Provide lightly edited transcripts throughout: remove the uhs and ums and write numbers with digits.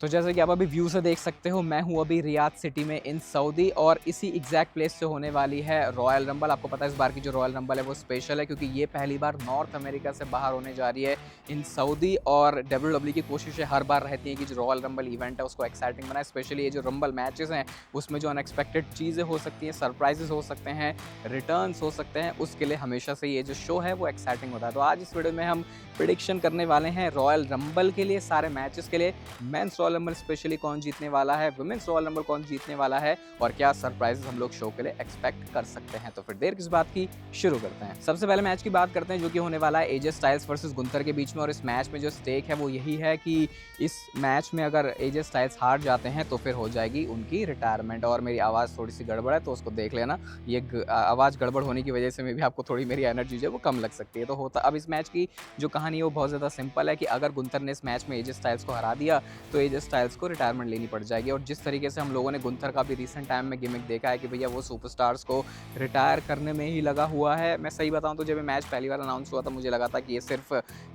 तो जैसे कि आप अभी व्यू से देख सकते हो, मैं हूँ अभी रियाद सिटी में इन सऊदी, और इसी एग्जैक्ट प्लेस से होने वाली है रॉयल रंबल। आपको पता है इस बार की जो रॉयल रंबल है वो स्पेशल है, क्योंकि ये पहली बार नॉर्थ अमेरिका से बाहर होने जा रही है इन सऊदी। और डब्ल्यूडब्ल्यू की कोशिशें हर बार रहती है कि जो रॉयल रंबल इवेंट है उसको एक्साइटिंग बनाए। स्पेशली ये जो रंबल मैचेस हैं उसमें जो अनएक्सपेक्टेड चीज़ें हो सकती हैं, सरप्राइजेस हो सकते हैं, रिटर्न्स हो सकते हैं, उसके लिए हमेशा से ये जो शो है वो एक्साइटिंग होता है। तो आज इस वीडियो में हम प्रिडिक्शन करने वाले हैं रॉयल रंबल के लिए, सारे मैचेस के लिए। मेंस रॉयल रंबल स्पेशली कौन जीतने वाला है, वुमेन्स रॉयल रंबल कौन जीतने वाला है, और क्या सरप्राइजेस हम लोग शो के लिए एक्सपेक्ट कर सकते हैं। तो फिर देर किस बात की, शुरू करते हैं। सबसे पहले मैच की बात करते हैं जो कि होने वाला है एजे स्टाइल्स वर्सेस गुंथर के बीच में। और इस मैच में जो स्टेक है वो यही है कि इस मैच में अगर एजे स्टाइल्स हार जाते हैं तो फिर हो जाएगी उनकी रिटायरमेंट। और मेरी आवाज़ थोड़ी सी गड़बड़ है तो उसको देख लेना, ये आवाज़ गड़बड़ होने की वजह से में भी आपको थोड़ी मेरी एनर्जी जो है वो कम लग सकती है। तो होता अब इस मैच की जो कहानी है वो बहुत ज़्यादा सिंपल है कि अगर गुंथर ने इस मैच में एजे स्टाइल्स को हरा दिया तो एजे स्टाइल्स को रिटायरमेंट लेनी पड़ जाएगी। और जिस तरीके से हम लोगों ने गुंथर का भी रिसेंट टाइम में गिमिक देखा है कि भैया वो सुपरस्टार्स को रिटायर करने में ही लगा हुआ है। मैं सही बताऊं तो जब ये मैच पहली बार अनाउंस हुआ था मुझे लगा था कि ये सिर्फ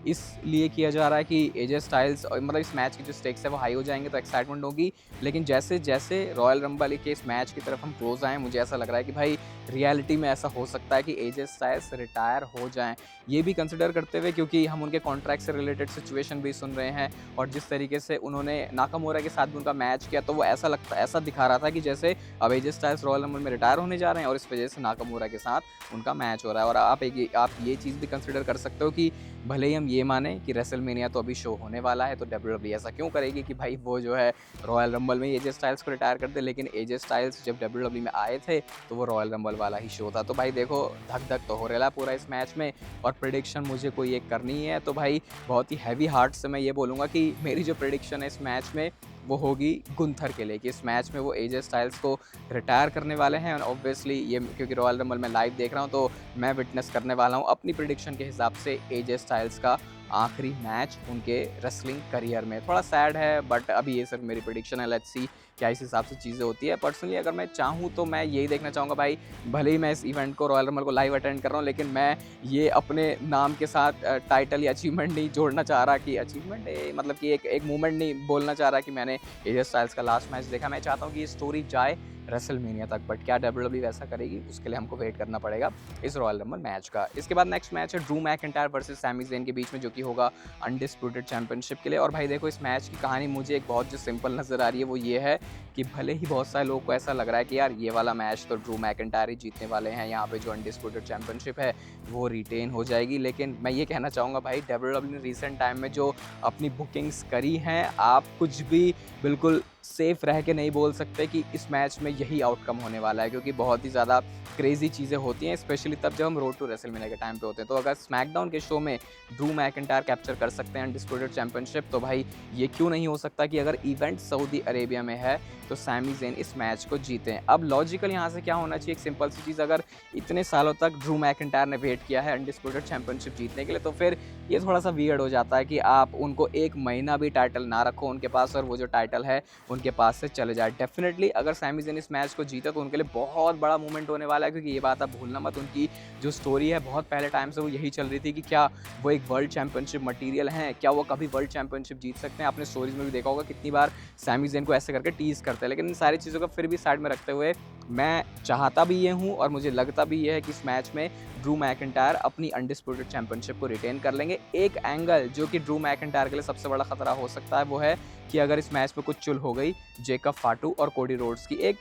इसलिए किया जा रहा है कि एजे स्टाइल्स, मतलब इस मैच की जो स्टेक्स है वो हाई हो जाएंगे तो एक्साइटमेंट होगी। लेकिन जैसे जैसे रॉयल रंबल के इस मैच की तरफ हम क्लोज आए, मुझे ऐसा लग रहा है कि भाई रियलिटी में ऐसा हो सकता है कि एजे स्टाइल्स रिटायर हो जाएं। ये भी कंसिडर करते हुए क्योंकि हम उनके कॉन्ट्रैक्ट से रिलेटेड सिचुएशन भी सुन रहे हैं, और जिस तरीके से उन्होंने नाकामोरा के साथ भी उनका मैच किया तो वो ऐसा दिखा रहा था कि जैसे अब एजे स्टाइल्स रॉयल रंबल में रिटायर होने जा रहे हैं और इस वजह से नाकामोरा के साथ उनका मैच हो रहा है। और आप ये चीज़ भी कंसिडर कर सकते हो कि भले ही हम ये माने कि रेसलमेनिया तो अभी शो होने वाला है तो डब्ल्यूडब्ल्यू ऐसा क्यों करेगी कि भाई वो जो है रॉयल रंबल में एजे स्टाइल्स को रिटायर कर दे, लेकिन एजे स्टाइल्स जब डब्ल्यूडब्ल्यू में आए थे तो वो रॉयल रंबल वाला ही शो था। तो भाई देखो, धक धक तो हो रहा है पूरा इस मैच में, और प्रिडिक्शन मुझे कोई एक करनी है तो भाई बहुत ही हैवी हार्ट से मैं ये बोलूँगा कि मेरी जो प्रिडिक्शन है इस मैच में वो होगी गुंथर के लिए, कि इस मैच में वो एजे स्टाइल्स को रिटायर करने वाले हैं। और ऑब्वियसली ये क्योंकि रॉयल रंबल में लाइव देख रहा हूँ तो मैं विटनेस करने वाला हूँ अपनी प्रिडिक्शन के हिसाब से एजे स्टाइल्स का आखिरी मैच उनके रेसलिंग करियर में। थोड़ा सैड है बट अभी ये सिर्फ मेरी प्रिडिक्शन है, लेट्स सी क्या इस हिसाब से चीज़ें होती है। पर्सनली अगर मैं चाहूँ तो मैं यही देखना चाहूँगा भाई, भले ही मैं इस इवेंट को रॉयल रंबल को लाइव अटेंड कर रहा हूँ लेकिन मैं ये अपने नाम के साथ टाइटल या अचीवमेंट नहीं जोड़ना चाह रहा, कि अचीवमेंट मतलब कि एक मूवमेंट नहीं बोलना चाह रहा कि मैंने एजे स्टाइल्स का लास्ट मैच देखा। मैं चाहता हूँ कि ये स्टोरी जाए रेसलमेनिया तक, बट क्या डब्ल्यूडब्ल्यू वैसा करेगी उसके लिए हमको वेट करना पड़ेगा इस रॉयल रंबल मैच का। इसके बाद नेक्स्ट मैच है Drew McIntyre versus Sami Zayn के बीच में, जो कि होगा अनडिस्प्यूटेड चैंपियनशिप के लिए। और भाई देखो, इस मैच की कहानी मुझे एक बहुत जो सिंपल नज़र आ रही है वो ये है कि भले ही बहुत सारे लोगों को ऐसा लग रहा है कि यार ये वाला मैच तो ड्रू मैकिंटायर ही जीतने वाले हैं, यहाँ पे जो अनडिस्प्यूटेड चैंपियनशिप है वो रिटेन हो जाएगी, लेकिन मैं ये कहना चाहूँगा भाई डब्ल्यूडब्ल्यू ने रिसेंट टाइम में जो अपनी बुकिंग्स करी हैं, आप कुछ भी बिल्कुल सेफ रह के नहीं बोल सकते कि इस मैच में यही आउटकम होने वाला है, क्योंकि बहुत ही ज़्यादा क्रेजी चीज़ें होती हैं, स्पेशली तब जब हम रोड टू रेसलमेनिया के टाइम पे होते हैं। तो अगर स्मैकडाउन के शो में ड्रू मैकिंटायर कैप्चर कर सकते हैं अनडिस्प्यूटेड चैंपियनशिप, तो भाई ये क्यों नहीं हो सकता कि अगर इवेंट सऊदी अरेबिया में है तो सैमी ज़ेन इस मैच को जीतें। अब लॉजिकल यहाँ से क्या होना चाहिए, एक सिंपल सी चीज़, अगर इतने सालों तक ड्रू मैकिंटायर ने वेट किया है अनडिस्प्यूटेड चैंपियनशिप जीतने के लिए, तो फिर ये थोड़ा सा वियर्ड हो जाता है कि आप उनको एक महीना भी टाइटल ना रखो उनके पास और वो जो टाइटल है उनके पास से चले जाए। डेफिनेटली अगर सैमी ज़ेन इस मैच को जीते तो उनके लिए बहुत बड़ा मूवमेंट होने वाला है, क्योंकि ये बात आप भूलना मत, उनकी जो स्टोरी है बहुत पहले टाइम से वो यही चल रही थी कि क्या वो एक वर्ल्ड चैंपियनशिप मटेरियल हैं, क्या वो कभी वर्ल्ड चैंपियनशिप जीत सकते हैं। आपने स्टोरीज में भी देखा होगा कितनी बार सैमी ज़ेन को ऐसे करके टीज करते हैं, लेकिन इन सारी चीज़ों को फिर भी साइड में रखते हुए मैं चाहता भी ये हूँ और मुझे लगता भी ये है कि इस मैच में ड्रू मैकिंटायर अपनी अनडिस्प्यूटेड चैंपियनशिप को रिटेन कर लेंगे। एक एंगल जो कि ड्रू मैकिंटायर के लिए सबसे बड़ा खतरा हो सकता है वो है कि अगर इस मैच में कुछ चुल हो गई जेकब फाटू और कोडी रोड्स की। एक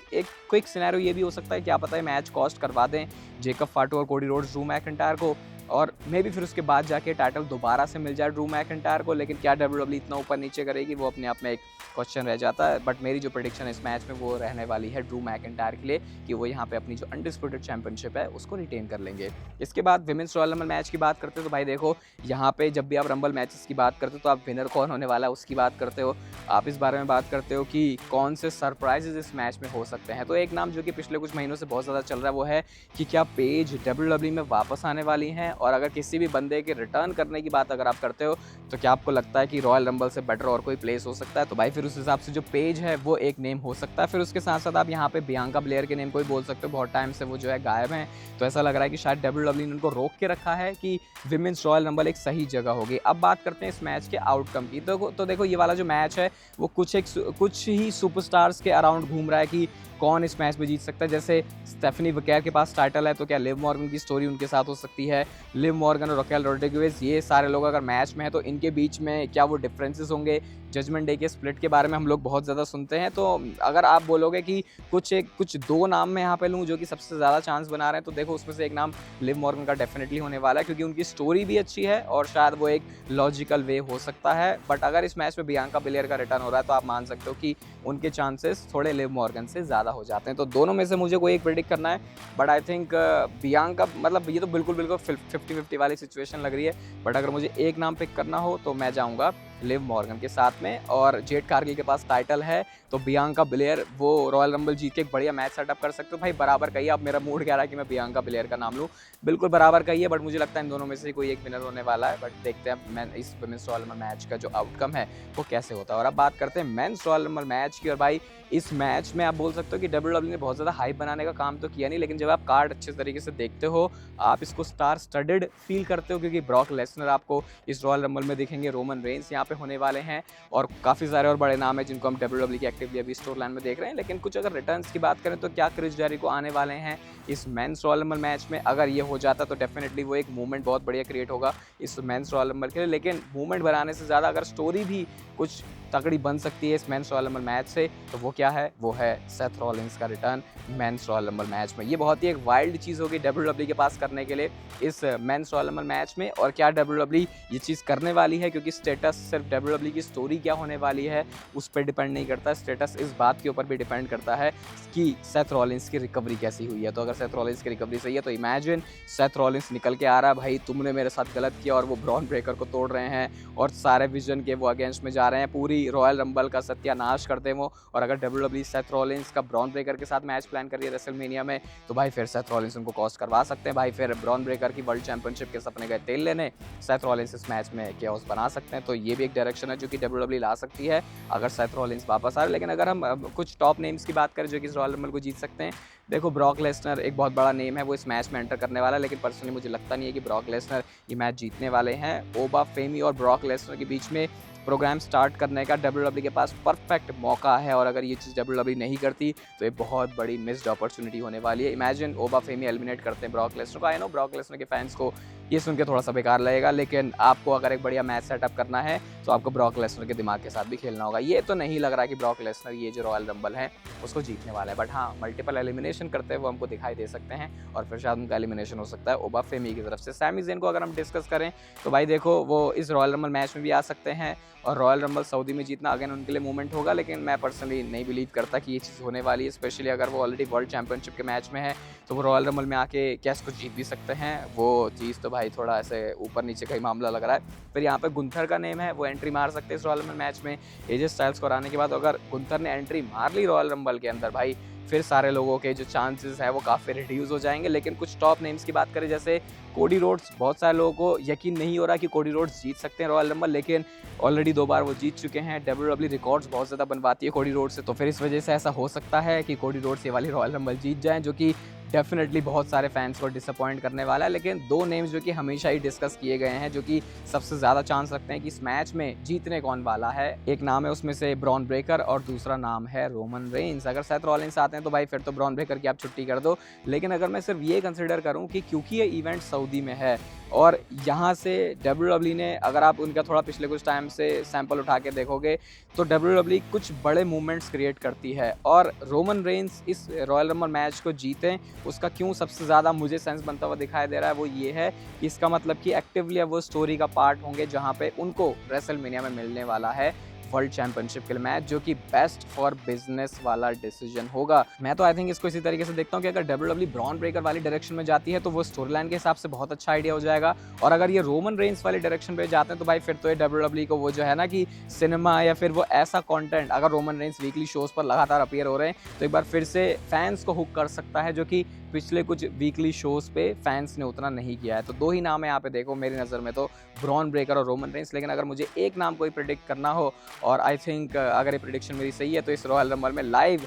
क्विक सिनेरियो ये भी हो सकता है, क्या पता है मैच कॉस्ट करवा दें जेकब फाटू और कोडी रोड्स ड्रू मैकिंटायर को, और मे बी फिर उसके बाद जाके टाइटल दोबारा से मिल जाए ड्रू मैकिंटायर को। लेकिन क्या डब्ल्यूडब्ल्यू इतना ऊपर नीचे करेगी, वो अपने आप में एक क्वेश्चन रह जाता है। बट मेरी जो प्रेडिक्शन है इस मैच में वो रहने वाली है ड्रू मैकिंटायर के लिए, कि वो यहाँ पे अपनी जो अनडिस्प्यूटेड चैंपियनशिप है उसको रिटेन कर लेंगे। इसके बाद विमेंस रॉयल रंबल मैच की बात करते हो तो भाई देखो, यहाँ पे जब भी आप रंबल मैचेस की बात करते हो तो आप विनर कौन होने वाला है उसकी बात करते हो, आप इस बारे में बात करते हो कि कौन से सरप्राइजेज इस मैच में हो सकते हैं। तो एक नाम जो कि पिछले कुछ महीनों से बहुत ज़्यादा चल रहा है वो है कि क्या पेज डब्ल्यूडब्ल्यू में वापस आने वाली हैं, और अगर किसी भी बंदे के रिटर्न करने की बात अगर आप करते हो तो क्या आपको लगता है कि रॉयल रंबल से बेटर और कोई प्लेस हो सकता है? तो भाई फिर उस हिसाब से जो पेज है वो एक नेम हो सकता है। फिर उसके साथ साथ आप यहाँ पे बियांका ब्लेयर के नेम को भी बोल सकते हो, बहुत टाइम से वो जो है गायब हैं, तो ऐसा लग रहा है कि शायद WWE ने उनको रोक के रखा है कि विमेंस रॉयल रंबल एक सही जगह होगी। अब बात करते हैं इस मैच के आउटकम की। तो देखो ये वाला जो मैच है वो कुछ ही सुपरस्टार्स के अराउंड घूम रहा है कि कौन इस मैच में जीत सकता है। जैसे स्टेफनी वकेर के पास टाइटल है, तो क्या लिव मॉर्गन की स्टोरी उनके साथ हो सकती है? लिव मॉर्गन और रकेल रोड्रिगेज ये सारे लोग अगर मैच में हैं तो इनके बीच में क्या वो डिफरेंसेस होंगे? जजमेंट डे के स्प्लिट के बारे में हम लोग बहुत ज़्यादा सुनते हैं, तो अगर आप बोलोगे कि कुछ दो नाम मैं यहाँ पे लूँ जो कि सबसे ज़्यादा चांस बना रहे हैं, तो देखो उसमें से एक नाम लिव मॉर्गन का डेफिनेटली होने वाला है, क्योंकि उनकी स्टोरी भी अच्छी है और शायद वो एक लॉजिकल वे हो सकता है। बट अगर इस मैच में बियांका बिलियर का रिटर्न हो रहा है तो आप मान सकते हो कि उनके चांसेस थोड़े लिव मॉर्गन से ज़्यादा हो जाते हैं। तो दोनों में से मुझे कोई एक प्रेडिक्ट करना है, बट आई थिंक बियांका, मतलब ये तो बिल्कुल 50-50 वाली सिचुएशन लग रही है। बट अगर मुझे एक नाम पिक करना हो तो मैं जाऊँगा लिव मॉर्गन के साथ में। और जेड कारगिल के पास टाइटल है, तो बियांका बिलियर वो रॉयल रंबल जीत के एक बढ़िया मैच सेटअप कर सकते हो। भाई बराबर का ही, अब मेरा मूड कह रहा है कि मैं बियांका बिलियर का नाम लूँ, बिल्कुल बराबर का ही है, बट मुझे लगता है इन दोनों में से कोई एक विनर होने वाला है। बट देखते हैं मैं इस वुमेन्स रॉयल रंबल मैच का जो आउटकम है वो कैसे होता है। और अब बात करते हैं मेंस रॉयल रंबल मैच की। और भाई इस मैच में आप बोल सकते हो कि WWE ने बहुत ज़्यादा हाइप बनाने का काम तो किया नहीं, लेकिन जब आप कार्ड अच्छे तरीके से देखते हो आप इसको स्टार स्टडेड फील करते हो, क्योंकि ब्रॉक लेसनर आपको इस रॉयल रंबल में दिखेंगे, रोमन रेंस यहाँ पे होने वाले हैं और काफ़ी सारे और बड़े नाम हैं जिनको हम WWE की एक्टिवली अभी स्टोर लाइन में देख रहे हैं। लेकिन कुछ अगर रिटर्न्स की बात करें तो क्या क्रिस जेरिको आने वाले हैं इस मेंस रॉयल रंबल मैच में? अगर ये हो जाता तो डेफिनेटली वो एक मूवमेंट बहुत बढ़िया क्रिएट होगा इस मेंस रॉयल रंबल के लिए। लेकिन मूवमेंट बनाने से ज़्यादा अगर स्टोरी भी कुछ तगड़ी बन सकती है इस मेंस रॉयल रंबल मैच से, तो वो क्या है? वो है सेथ रॉलिंस का return men's Royal Rumble match में। ये बहुत ही एक वाइल्ड चीज़ होगी WWE के पास करने के लिए इस मेंस रॉयल रंबल मैच में। और क्या WWE ये चीज़ करने वाली है? क्योंकि स्टेटस सिर्फ WWE की स्टोरी क्या होने वाली है उस पर डिपेंड नहीं करता, स्टेटस इस बात के ऊपर भी डिपेंड करता है कि सेथ रॉलिंस की रिकवरी कैसी हुई है। तो अगर सेथ रॉलिंस की रिकवरी सही है तो इमेजिन सेथ रॉलिंस निकल के आ रहा है, भाई तुमने मेरे साथ गलत किया, और वो ब्रॉन ब्रेकर को तोड़ रहे हैं और सारे विजन के वो अगेंस्ट में जा रहे हैं, पूरी रॉयल रंबल का सत्यानाश करते हैं वो। और अगर WWE सेथ रॉलिंस का ब्रॉन ब्रेकर के साथ मैच प्लान कर रही है रेसलमेनिया में, तो भाई फिर सेथ रॉलिंस उनको कॉस्ट करवा सकते हैं। भाई फिर ब्रॉन ब्रेकर की वर्ल्ड चैंपियनशिप के सपने गए तेल लेने, सेथ रॉलिंस इस मैच में केओस बना सकते हैं। तो ये भी एक डायरेक्शन है जो कि WWE ला सकती है अगर सेथ रॉलिंस वापस आ रहे। लेकिन अगर हम कुछ टॉप नेम्स की बात करें जो कि इस रॉयल रंबल को जीत सकते हैं, देखो ब्रॉक लेसनर एक बहुत बड़ा नेम है, वो इस मैच में एंटर करने वाला है, लेकिन पर्सनली मुझे लगता नहीं है कि ब्रॉक लेसनर ये मैच जीतने वाले हैं। ओबा फेमी और ब्रॉक लेसनर के बीच में प्रोग्राम स्टार्ट करने का WWE के पास परफेक्ट मौका है, और अगर ये चीज़ WWE नहीं करती तो ये बहुत बड़ी मिस्ड अपॉर्चुनिटी होने वाली है। इमेजिन ओबा फेमी एलिमिनेट करते हैं ब्रॉक लेसनर को। आई नो ब्रॉक लेसनर के फैंस को ये सुन के थोड़ा सा बेकार लगेगा, लेकिन आपको अगर एक बढ़िया मैच सेटअप करना है तो आपको ब्रॉक लेसनर के दिमाग के साथ भी खेलना होगा। ये तो नहीं लग रहा कि ब्रॉक लेसनर ये जो रॉयल रंबल है उसको जीतने वाला है, बट हाँ मल्टीपल एलिमिनेशन करते हुए हमको दिखाई दे सकते हैं, और फिर शायद उनका एलिमिनेशन हो सकता है ओबा फेमी की तरफ से। सैमी ज़ेन को अगर हम डिस्कस करें तो भाई देखो वो इस रॉयल रंबल मैच में भी आ सकते हैं, और रॉयल रंबल सऊदी में जीतना अगेन उनके लिए मूवमेंट होगा, लेकिन मैं पर्सनली नहीं बिलीव करता कि ये चीज़ होने वाली है। स्पेशली अगर वो ऑलरेडी वर्ल्ड चैंपियनशिप के मैच में है तो वो रॉयल रंबल में आके क्या इसको जीत भी सकते हैं, वो चीज़ तो भाई थोड़ा ऐसे ऊपर नीचे का ही मामला लग रहा है। फिर यहाँ पे गुंथर का नेम है, वो एंट्री मार सकते हैं इस रॉयल रंबल मैच में एजे स्टाइल्स को हराने के बाद। अगर गुंथर ने एंट्री मार ली रॉयल रंबल के अंदर, भाई फिर सारे लोगों के जो चांसेस है वो काफ़ी रिड्यूस हो जाएंगे। लेकिन कुछ टॉप नेम्स की बात करें जैसे कोडी रोड्स, बहुत सारे लोगों को यकीन नहीं हो रहा कि कोडी रोड्स जीत सकते हैं रॉयल रंबल, लेकिन ऑलरेडी 2 बार वो जीत चुके हैं। WWE रिकॉर्ड्स बहुत ज़्यादा बनवाती है कोडी रोड्स से, तो फिर इस वजह से ऐसा हो सकता है कि कोडी रोड्स ये वाली रॉयल रंबल जीत जाएं, जो कि डेफिनेटली बहुत सारे फैंस को डिसअपॉइंट करने वाला है। लेकिन 2 नेम्स जो कि हमेशा ही डिस्कस किए गए हैं, जो कि सबसे ज़्यादा चांस रखते हैं कि इस मैच में जीतने कौन वाला है, एक नाम है उसमें से ब्रॉन ब्रेकर और दूसरा नाम है रोमन रेंस। अगर सेथ रॉलिंस आते हैं तो भाई फिर तो ब्रॉन ब्रेकर की आप छुट्टी कर दो, लेकिन अगर मैं सिर्फ ये कंसिडर करूं कि क्योंकि ये इवेंट सऊदी में है और यहाँ से WWE ने, अगर आप उनका थोड़ा पिछले कुछ टाइम से सैंपल उठा के देखोगे तो WWE कुछ बड़े मूवमेंट्स क्रिएट करती है, और रोमन रेंस इस रॉयल रंबल मैच को जीतें उसका क्यों सबसे ज़्यादा मुझे सेंस बनता हुआ दिखाई दे रहा है, वो ये है कि इसका मतलब कि एक्टिवली अब वो स्टोरी का पार्ट होंगे जहाँ पे उनको रेसलमेनिया में मिलने वाला है वर्ल्ड चैंपियनशिप के लिए मैच, जो कि बेस्ट फॉर बिजनेस वाला डिसीजन होगा। मैं तो आई थिंक इसको इसी तरीके से देखता हूँ कि अगर WWE ब्रॉन ब्रेकर वाली डायरेक्शन में जाती है तो वो स्टोरी लाइन के हिसाब से बहुत अच्छा आइडिया हो जाएगा, और अगर ये रोमन रेंस वाली डायरेक्शन पे जाते हैं तो भाई फिर तो ये WWE को वो जो है ना कि सिनेमा या फिर वो ऐसा कंटेंट, अगर रोमन रेंस वीकली शोज पर लगातार अपीयर हो रहे हैं तो एक बार फिर से फैंस को हुक कर सकता है, जो कि पिछले कुछ वीकली शोज पे फैंस ने उतना नहीं किया है। तो दो ही नाम है यहाँ पे देखो मेरी नज़र में, तो ब्रॉन ब्रेकर और रोमन रेंस। लेकिन अगर मुझे एक नाम कोई प्रिडिक्ट करना हो, और आई थिंक अगर ये प्रिडिक्शन मेरी सही है, तो इस रॉयल रंबल में लाइव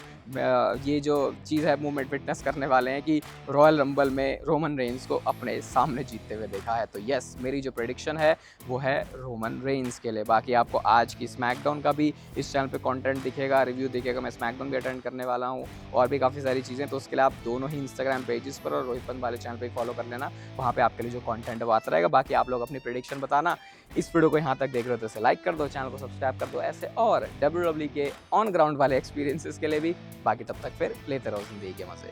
ये जो चीज़ है मूवमेंट विटनेस करने वाले हैं कि रॉयल रंबल में रोमन रेंस को अपने सामने जीतते हुए देखा है। तो यस, मेरी जो प्रेडिक्शन है वो है रोमन रेंस के लिए। बाकी आपको आज की स्मैकडाउन का भी इस चैनल पे कंटेंट दिखेगा, रिव्यू दिखेगा, मैं स्मैकडाउन भी अटेंड करने वाला हूँ और भी काफ़ी सारी चीज़ें। तो उसके लिए आप दोनों ही इंस्टाग्राम पेजेस पर और रोहित पंत वाले चैनल पे फॉलो कर लेना, वहाँ पे आपके लिए जो कंटेंट है वो आता रहेगा। बाकी आप लोग अपनी प्रेडिक्शन बताना। इस वीडियो को यहाँ तक देख रहे हो तो इसे लाइक कर दो, चैनल को सब्सक्राइब कर दो ऐसे और WWE के ऑन ग्राउंड वाले एक्सपीरियंसेस के लिए भी। बाकी तब तक फिर लेते रहो जिंदगी के मजे।